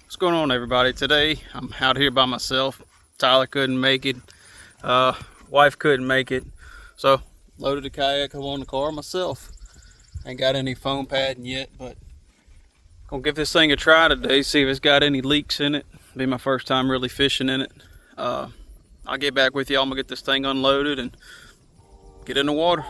What's going on, everybody? Today I'm out here by myself. Tyler couldn't make it, wife couldn't make it, so loaded the kayak, I'm on the car myself. Ain't got any foam padding yet, but gonna give this thing a try today, see if it's got any leaks in it. Be my first time really fishing in it. I'll get back with you. I'm gonna get this thing unloaded and get in the water.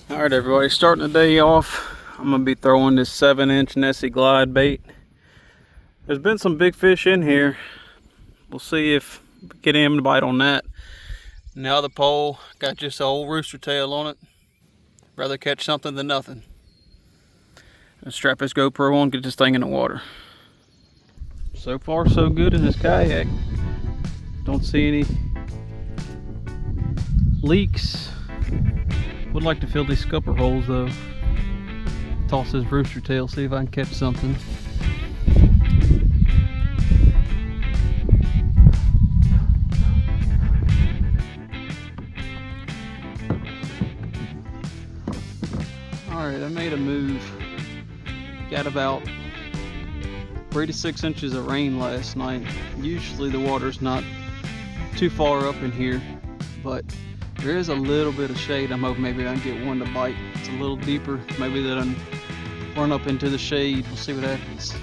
Alright everybody, starting the day off, I'm going to be throwing this 7-inch Nessie glide bait. There's been some big fish in here. We'll see if we get him to bite on that. Now the pole got just an old rooster tail on it. Rather catch something than nothing. Let's strap this GoPro on, get this thing in the water. So far so good in this kayak. Don't see any leaks. Would like to fill these scupper holes though. Toss this rooster tail, see if I can catch something. Alright, I made a move. Got about 3 to 6 inches of rain last night. Usually the water's not too far up in here, but there is a little bit of shade. I'm hoping maybe I can get one to bite. It's a little deeper. Maybe they'll run up into the shade. We'll see what happens.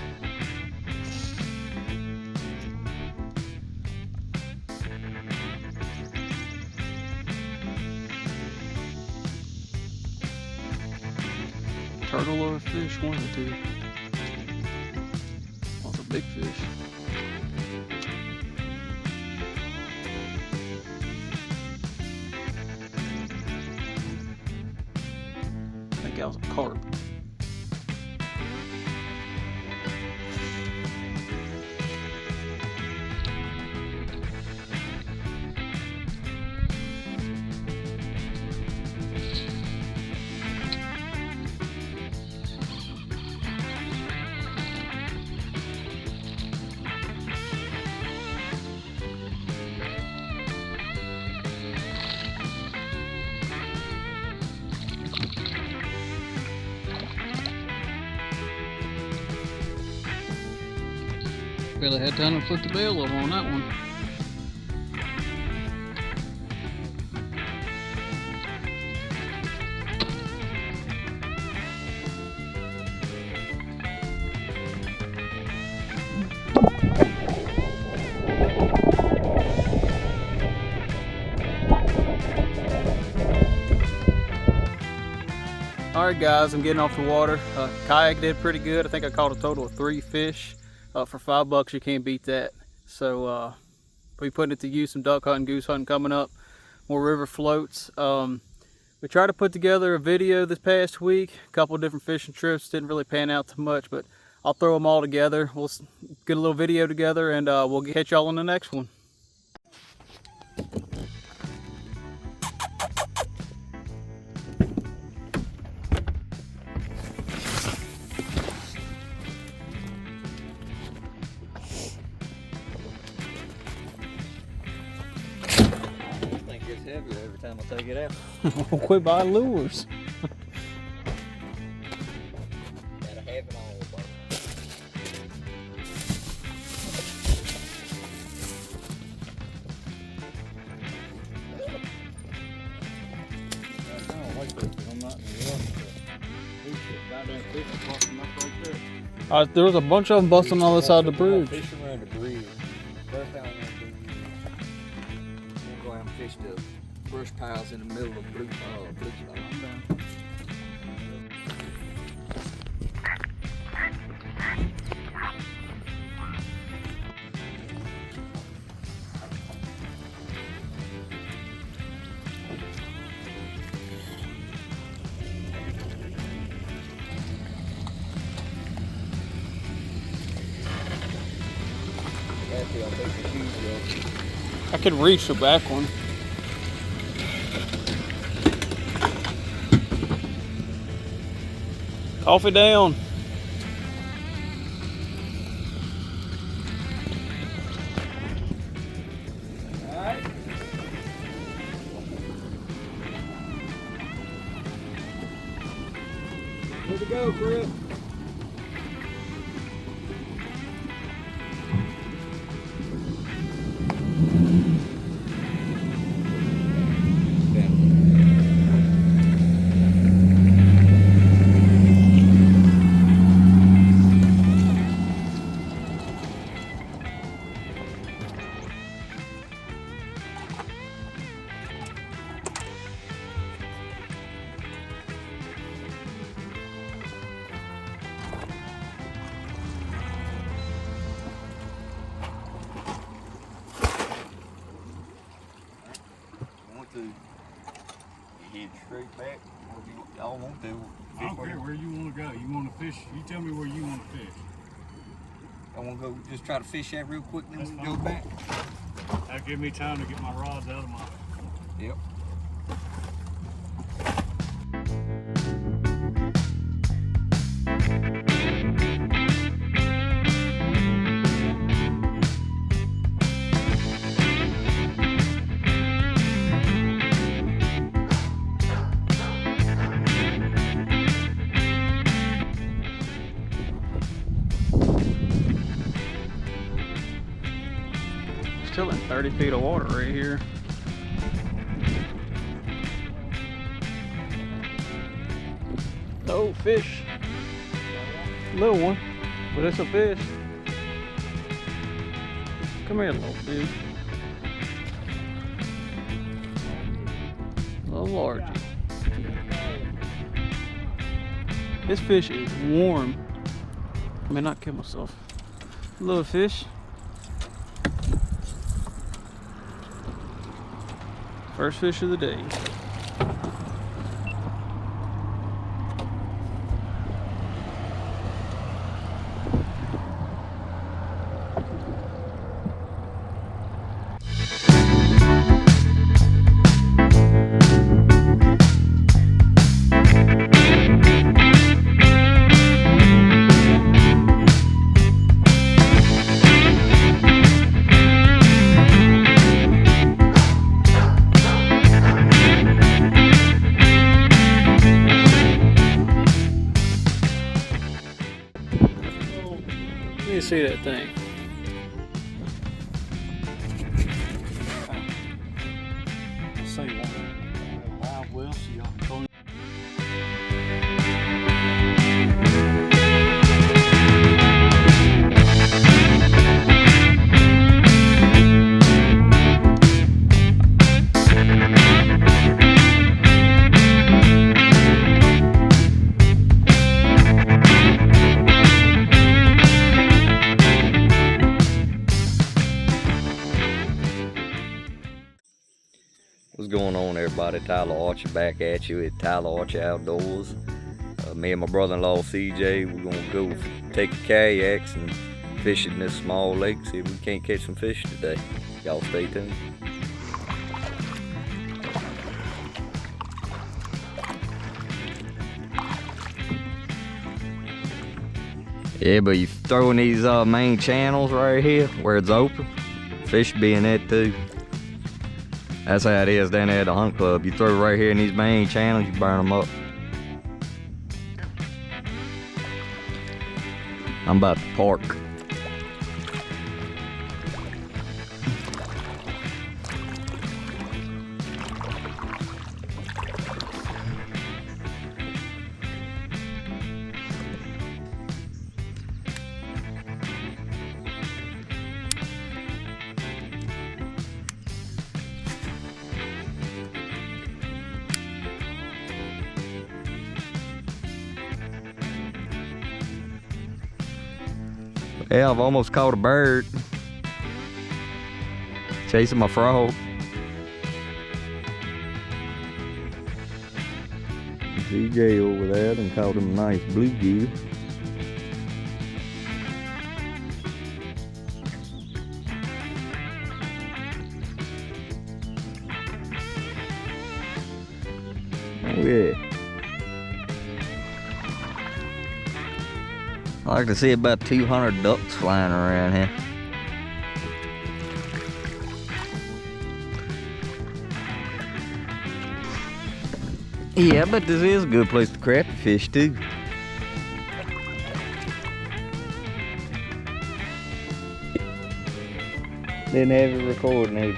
Turtle or a fish, one or two. Oh, it's a big fish. I think that was a carp. Barely had time to put the bail up on that one. Alright guys, I'm getting off the water. Kayak did pretty good. I think I caught a total of 3 fish. For $5 you can't beat that. So we putting it to use, some duck hunting, goose hunting coming up, more river floats. We tried to put together a video this past week, a couple of different fishing trips. Didn't really pan out too much, but I'll throw them all together. We'll get a little video together and we'll catch y'all on the next one. Heavier every time I take it out. Quit buying lures. Gotta have it all, buddy. I don't like this, but I'm not in the water. There was a bunch of them busting on the other side of the bridge. Fish around the bridge. First thing I'm gonna do is I'm gonna go out and fish the brush piles in the middle of blue spot. I could reach the back one. Coffee down. Alright. Here we go, Chris. Head straight back, or if y'all want to. I don't care where you want to go. You want to fish? You tell me where you want to fish. I want to go just try to fish that real quick, and then we can go back. That'll give me time to get my rods out of my. Yep. Still in 30 feet of water right here. Oh, fish. Little one, but it's a fish. Come here, little dude. Little large. This fish is warm. I may not kill myself. Little fish. First fish of the day. Let me see that thing. I'll say one. Wild well, see y'all. What's going on, everybody? Tyler Archer back at you at Tyler Archer Outdoors. Me and my brother-in-law CJ, we're gonna go take the kayaks and fish in this small lake, see if we can't catch some fish today. Y'all stay tuned. Yeah, but you throw in these main channels right here where it's open, fish be in it too. That's how it is down there at the hunt club. You throw right here in these main channels, you burn them up. I'm about to park. Yeah, I've almost caught a bird. Chasing my frog. CJ over there and caught him a nice bluegill. Oh yeah. I like to see about 200 ducks flying around here. Yeah, I bet this is a good place to crappie fish too. Didn't have it recording either.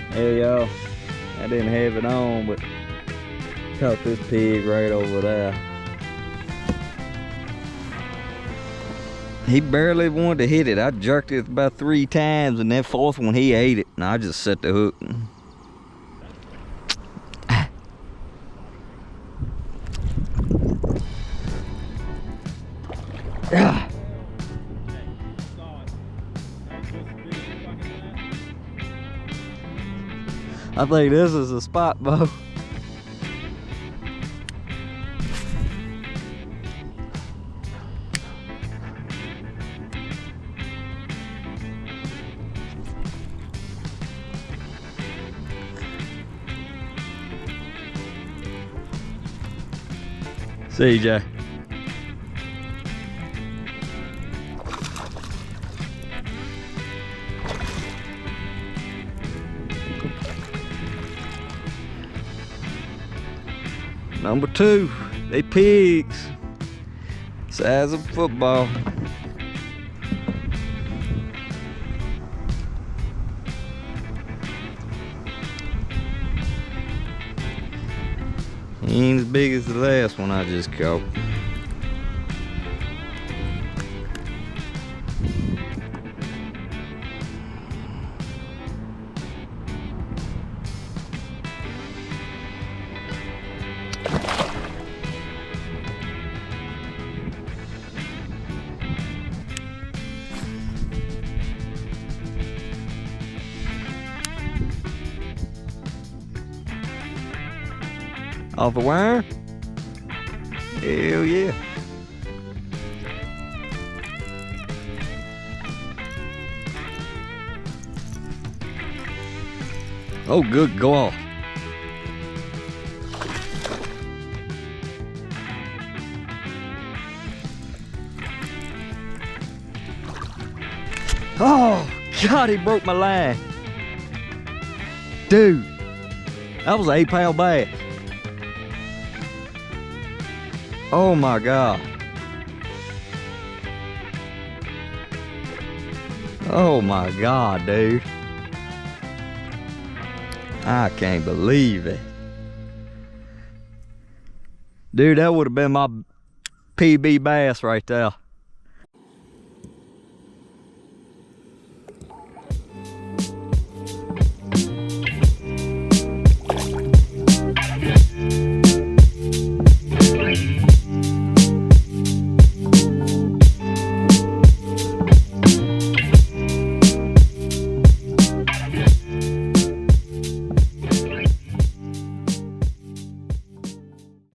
Hell y'all, I didn't have it on, but caught this pig right over there. He barely wanted to hit it. I jerked it about 3 times, and that 4th one he ate it, and I just set the hook. I think this is a spot, Bo. CJ. Number 2, they pigs. Size of a football. He ain't as big as the last one I just caught. Off the wire? Hell yeah. Oh, good God. Oh, God, he broke my line. Dude, that was an 8-pound bass. Oh my God. Oh my God, dude. I can't believe it. Dude, that would have been my PB bass right there.